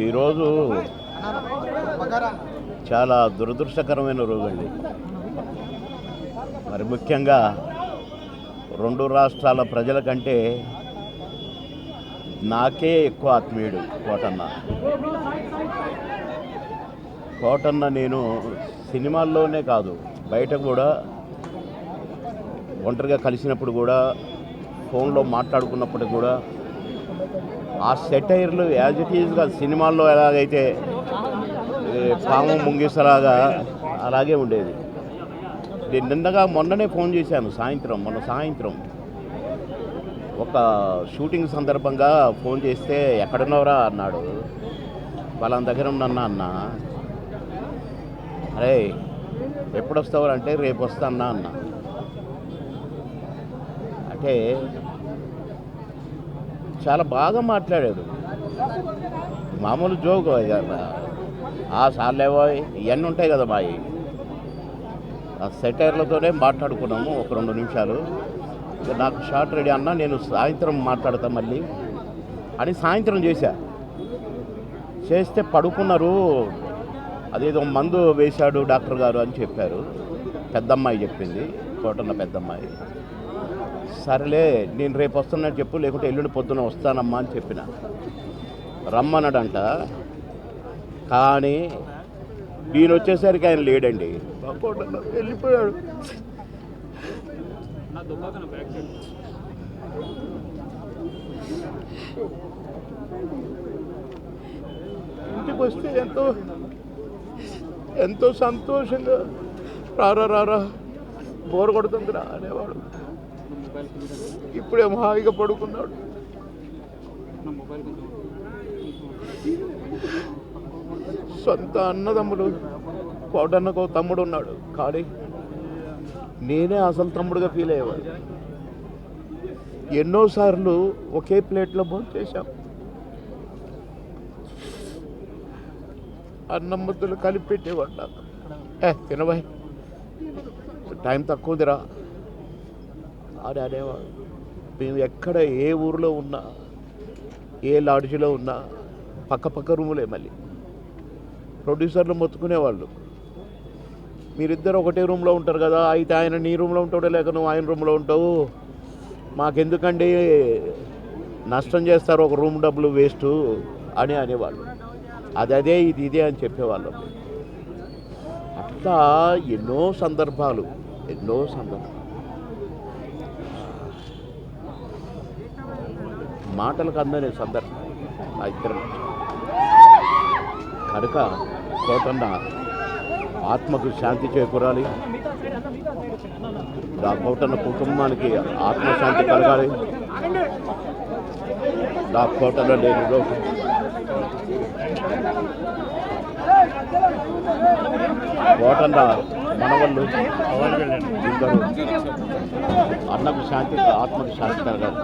ఈరోజు చాలా దురదృష్టకరమైన రోజండి. మరి ముఖ్యంగా రెండు రాష్ట్రాల ప్రజల కంటే నాకే ఎక్కువ ఆత్మీయుడు కోటన్న. నేను సినిమాల్లోనే కాదు, బయట కూడా ఒంటరిగా కలిసినప్పుడు కూడా, ఫోన్లో మాట్లాడుకున్నప్పుడు కూడా ఆ సెటైర్లు యాజ్ ఇట్ ఈజ్గా సినిమాల్లో ఎలాగైతే పాము ముంగిసలాగా అలాగే ఉండేది. నేను మొన్ననే ఫోన్ చేశాను, మొన్న సాయంత్రం ఒక షూటింగ్ సందర్భంగా ఫోన్ చేస్తే ఎక్కడున్నావురా అన్నాడు. వాళ్ళ దగ్గర ఉన్నన్నా అన్న. అరే ఎప్పుడు వస్తావు అంటే రేపు వస్తానా అన్న. అంటే చాలా బాగా మాట్లాడాడు. మామూలు జోక్ సార్లేవో ఇవన్నీ ఉంటాయి కదా మావి. ఆ సెటైర్లతోనే మాట్లాడుకున్నాము ఒక 2 నిమిషాలు. నాకు షార్ట్ రెడీ అన్నా, నేను సాయంత్రం మాట్లాడతా మళ్ళీ అని సాయంత్రం చేస్తే పడుకున్నారు. అదేదో మందు వేశాడు డాక్టర్ గారు అని చెప్పారు. పెద్దమ్మాయి చెప్పింది, కోటన్న పెద్దమ్మాయి. సరేలే నేను రేపు వస్తున్నట్టు చెప్పు, లేకుంటే ఎల్లుండి పొద్దున వస్తానమ్మా అని చెప్పిన. రమ్మన్నాడంట. కానీ నేను వచ్చేసరికి ఆయన లేడండి, వెళ్ళిపోయాడు. ఇంటికి వస్తే ఎంతో సంతోషంగా రారా బోర్ కొడుతుందిరా అనేవాడు. ఇప్పుడేమో హాయిగా పడుకున్నాడు. సొంత అన్నదమ్ముడు, కోటన్నకు తమ్ముడు ఉన్నాడు, కానీ నేనే అసలు తమ్ముడుగా ఫీల్ అయ్యేవాడు. ఎన్నోసార్లు ఒకే ప్లేట్లో భోజనం చేశాం. అన్నం ముద్దలు కలిపి పెట్టేవాడు నాకు. తినబాయ్, టైం తక్కువదిరా అని అనేవాడు. మేము ఎక్కడ ఏ ఊరిలో ఉన్నా, ఏ లాడ్జిలో ఉన్నా పక్క రూములే. మళ్ళీ ప్రొడ్యూసర్లు మొత్తుకునేవాళ్ళు, మీరిద్దరు ఒకటే రూమ్లో ఉంటారు కదా, అయితే ఆయన నీ రూమ్లో ఉంటాడో లేక నువ్వు ఆయన రూమ్లో ఉంటావు, మాకెందుకండి నష్టం చేస్తారు, ఒక రూమ్ డబ్బులు వేస్ట్ అని అనేవాళ్ళు. అదే ఇదే అని చెప్పేవాళ్ళం. అట్లా ఎన్నో సందర్భాలు. మాటలకు అందని సందర్భం ఆ ఇద్దరు. కనుక కోటన్న ఆత్మకు శాంతి చేకూరాలి, ఆ కోటన్న కుటుంబానికి ఆత్మశాంతి కలగాలి. నా కోటన్న లేనిలో కోటన్న మనవళ్ళు ఇద్దరు అన్నకు శాంతి, ఆత్మకు శాంతి కలగాలి.